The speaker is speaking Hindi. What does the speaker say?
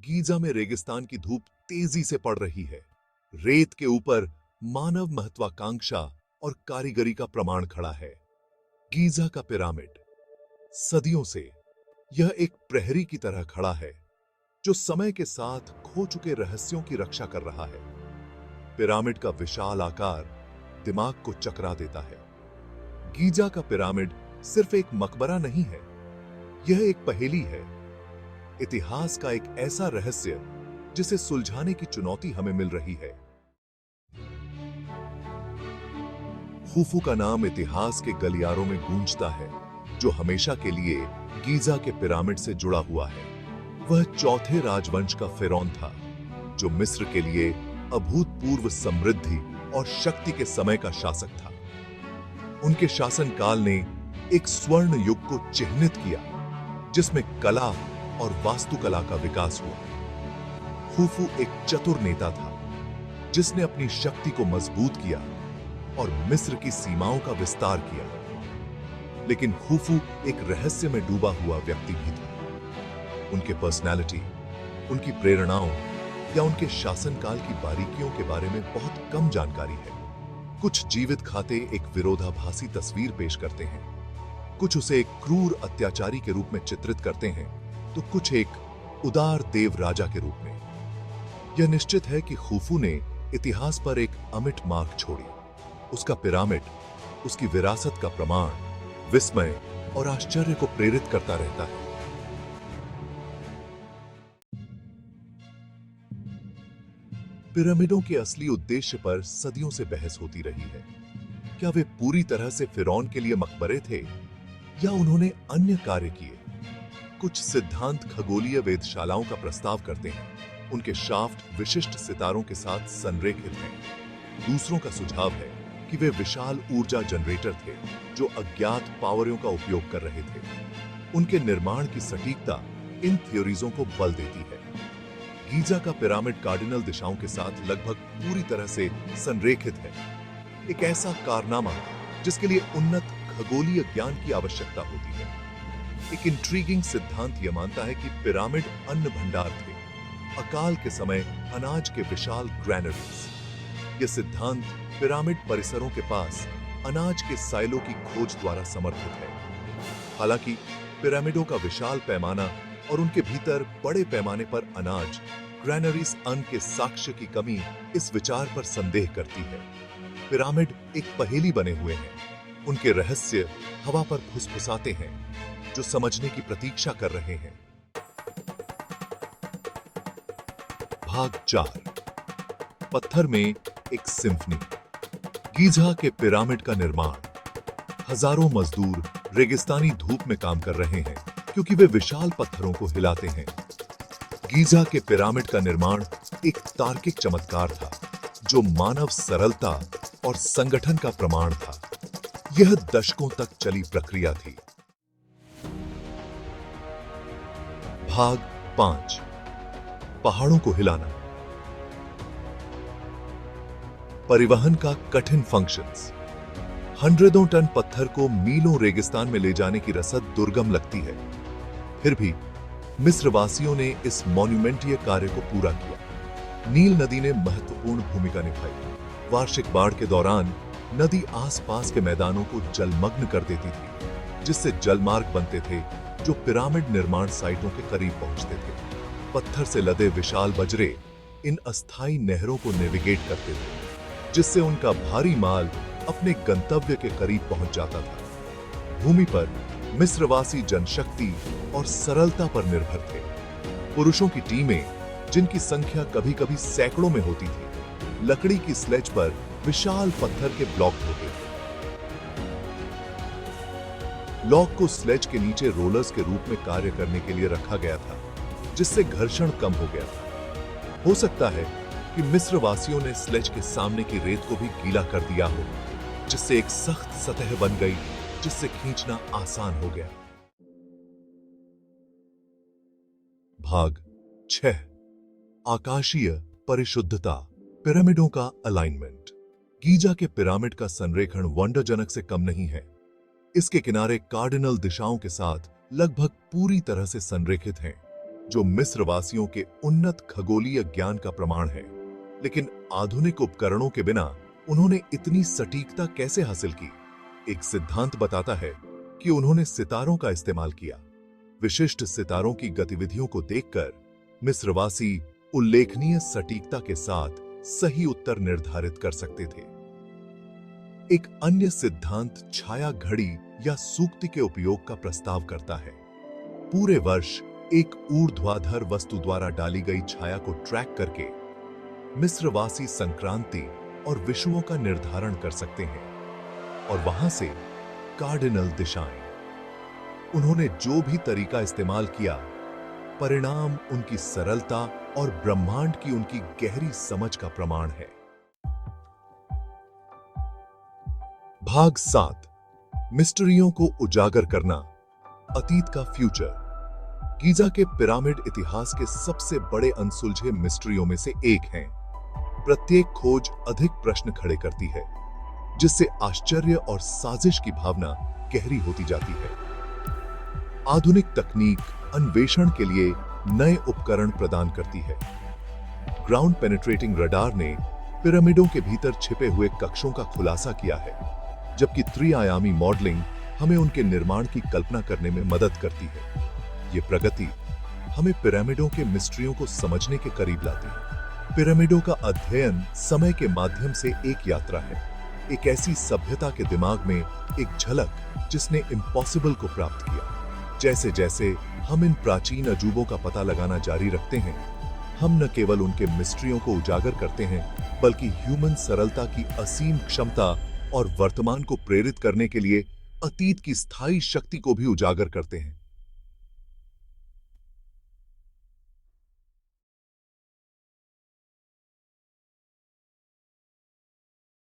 गीजा में रेगिस्तान की धूप तेजी से पड़ रही है। रेत के ऊपर मानव महत्वाकांक्षा और कारीगरी का प्रमाण खड़ा है। गीजा का पिरामिड सदियों से यह एक प्रहरी की तरह खड़ा है, जो समय के साथ खो चुके रहस्यों की रक्षा कर रहा है। पिरामिड का विशाल आकार दिमाग को चकरा देता है। गीजा का पिरामिड सिर्फ एक मकबरा नहीं है, यह एक पहेली है, इतिहास का एक ऐसा रहस्य जिसे सुलझाने की चुनौती हमें मिल रही है। खुफू का नाम इतिहास के गलियारों में गूंजता है, जो हमेशा के लिए गीजा के पिरामिड से जुड़ा हुआ है। वह चौथे राजवंश का फिरौन था, जो मिस्र के लिए अभूतपूर्व समृद्धि और शक्ति के समय का शासक था। उनके शासनकाल ने एक स्वर्ण युग को चिह्नित किया, जिसमें कला और वास्तुकला का विकास हुआ। खुफू एक चतुर नेता था, जिसने अपनी शक्ति को मजबूत किया और मिस्र की सीमाओं का विस्तार किया। लेकिन खुफू एक रहस्य में डूबा हुआ व्यक्ति भी था। उनके पर्सनालिटी, उनकी प्रेरणाओं या उनके शासनकाल की बारीकियों के बारे में बहुत कम जानकारी है। कुछ जीवित खाते एक विरोधाभासी तस्वीर पेश करते हैं, कुछ उसे एक क्रूर अत्याचारी के रूप में चित्रित करते हैं, तो कुछ एक उदार देव राजा के रूप में। यह निश्चित है कि खुफू ने इतिहास पर एक अमिट मार्क छोड़ी। उसका पिरामिड उसकी विरासत का प्रमाण, विस्मय और आश्चर्य को प्रेरित करता रहता है। पिरामिडों के असली उद्देश्य पर सदियों से बहस होती रही है। क्या वे पूरी तरह से फिरौन के लिए मकबरे थे या उन्होंने अन्य कार्य किए? कुछ सिद्धांत खगोलीय वेधशालाओं का प्रस्ताव करते हैं, उनके शाफ्ट विशिष्ट सितारों के साथ संरेखित हैं। दूसरों का सुझाव है कि वे विशाल ऊर्जा जनरेटर थे, जो अज्ञात पावरों का उपयोग कर रहे थे। उनके निर्माण की सटीकता इन थ्योरीजों को बल देती है। गीजा का पिरामिड कार्डिनल दिशाओं के साथ लगभग पूरी तरह से संरेखित है, एक ऐसा कारनामा जिसके लिए उन्नत खगोलीय ज्ञान की आवश्यकता होती है। एक इंट्रीगिंग सिद्धांत यह मानता है कि पिरामिड अन्न भंडार थे, अकाल के समय अनाज के विशाल ग्रैनरीज। यह सिद्धांत पिरामिड परिसरों के पास अनाज के साइलों की खोज द्वारा समर्थित है। हालांकि पिरामिडों का विशाल पैमाना और उनके भीतर बड़े पैमाने पर अनाज ग्रैनरीज अन्न के साक्ष्य की कमी इस विचार पर संदेह करती है। पिरामिड एक पहेली बने हुए हैं, उनके रहस्य हवा पर फुसफुसाते हैं, जो समझने की प्रतीक्षा कर रहे हैं। भाग 4, पत्थर में एक सिम्फनी। गीजा के पिरामिड का निर्माण। हजारों मजदूर रेगिस्तानी धूप में काम कर रहे हैं, क्योंकि वे विशाल पत्थरों को हिलाते हैं। गीजा के पिरामिड का निर्माण एक तार्किक चमत्कार था, जो मानव सरलता और संगठन का प्रमाण था। यह दशकों तक चली प्रक्रिया थी। भाग 5, पहाड़ों को हिलाना। परिवहन का कठिन फंक्शंस। हंड्रेडों टन पत्थर को मीलों रेगिस्तान में ले जाने की रसद दुर्गम लगती है। फिर भी मिस्रवासियों ने इस मॉन्यूमेंटीय कार्य को पूरा किया। नील नदी ने महत्वपूर्ण भूमिका निभाई। वार्षिक बाढ़ के दौरान नदी आसपास के मैदानों को जलमग्न कर देती थी, जिससे जलमार्ग बनते थे जो पिरामिड निर्माण साइटों के करीब पहुंचते थे। पत्थर से लदे विशाल बजरे इन अस्थायी नहरों को नेविगेट करते थे, जिससे उनका भारी माल अपने गंतव्य के करीब पहुंच जाता था। भूमि पर मिस्रवासी जनशक्ति और सरलता पर निर्भर थे। पुरुषों की टीमें, जिनकी संख्या कभी-कभी सैकड़ों में होती थी, लकड़ी की स्लेज पर विशाल पत्थर के ब्लॉक ढोते थे। लॉक को स्लेज के नीचे रोलर्स के रूप में कार्य करने के लिए रखा गया था, जिससे घर्षण कम हो गया था। हो सकता है कि मिस्रवासियों ने स्लेज के सामने की रेत को भी गीला कर दिया हो, जिससे एक सख्त सतह बन गई, जिससे खींचना आसान हो गया। भाग 6, आकाशीय परिशुद्धता। पिरामिडों का अलाइनमेंट। गीजा के पिरामिड का संरेखण वंडरजनक से कम नहीं है। इसके किनारे कार्डिनल दिशाओं के साथ लगभग पूरी तरह से संरेखित हैं। जो मिस्रवासियों के उन्नत खगोलीय ज्ञान का प्रमाण है। लेकिन आधुनिक उपकरणों के बिना उन्होंने इतनी सटीकता कैसे हासिल की? एक सिद्धांत बताता है कि उन्होंने सितारों का इस्तेमाल किया। विशिष्ट सितारों की गतिविधियों को देखकर मिस्रवासी उल्लेखनीय सटीकता के साथ सही उत्तर निर्धारित कर सकते थे। एक अन्य सिद्धांत छाया घड़ी या सूक्ति के उपयोग का प्रस्ताव करता है। पूरे वर्ष एक ऊर्ध्वाधर वस्तु द्वारा डाली गई छाया को ट्रैक करके मिस्रवासी संक्रांति और विषुवों का निर्धारण कर सकते हैं और वहां से कार्डिनल दिशाएं। उन्होंने जो भी तरीका इस्तेमाल किया, परिणाम उनकी सरलता और ब्रह्मांड की उनकी गहरी समझ का प्रमाण है। भाग 7, मिस्ट्रियों को उजागर करना, अतीत का फ्यूचर। गीजा के पिरामिड इतिहास के सबसे बड़े अनसुलझे मिस्ट्रियों में से एक हैं। प्रत्येक खोज अधिक प्रश्न खड़े करती है, जिससे आश्चर्य और साजिश की भावना गहरी होती जाती है। आधुनिक तकनीक अन्वेषण के लिए नए उपकरण प्रदान करती है। ग्राउंड पेनिट्रेटिंग रडार ने पिरामिडों के भीतर छिपे हुए कक्षों का खुलासा किया है, जबकि त्रिआयामी मॉडलिंग हमें उनके निर्माण की कल्पना करने में मदद करती है। ये प्रगति हमें पिरामिडों के मिस्ट्रियों को समझने के करीब लाती है। पिरामिडों का अध्ययन समय के माध्यम से एक यात्रा है, एक ऐसी सभ्यता के दिमाग में एक झलक जिसने इम्पॉसिबल को प्राप्त किया। जैसे जैसे हम इन प्राचीन अजूबों का पता लगाना जारी रखते हैं, हम न केवल उनके मिस्ट्रियों को उजागर करते हैं, बल्कि ह्यूमन सरलता की असीम क्षमता और वर्तमान को प्रेरित करने के लिए अतीत की स्थायी शक्ति को भी उजागर करते हैं।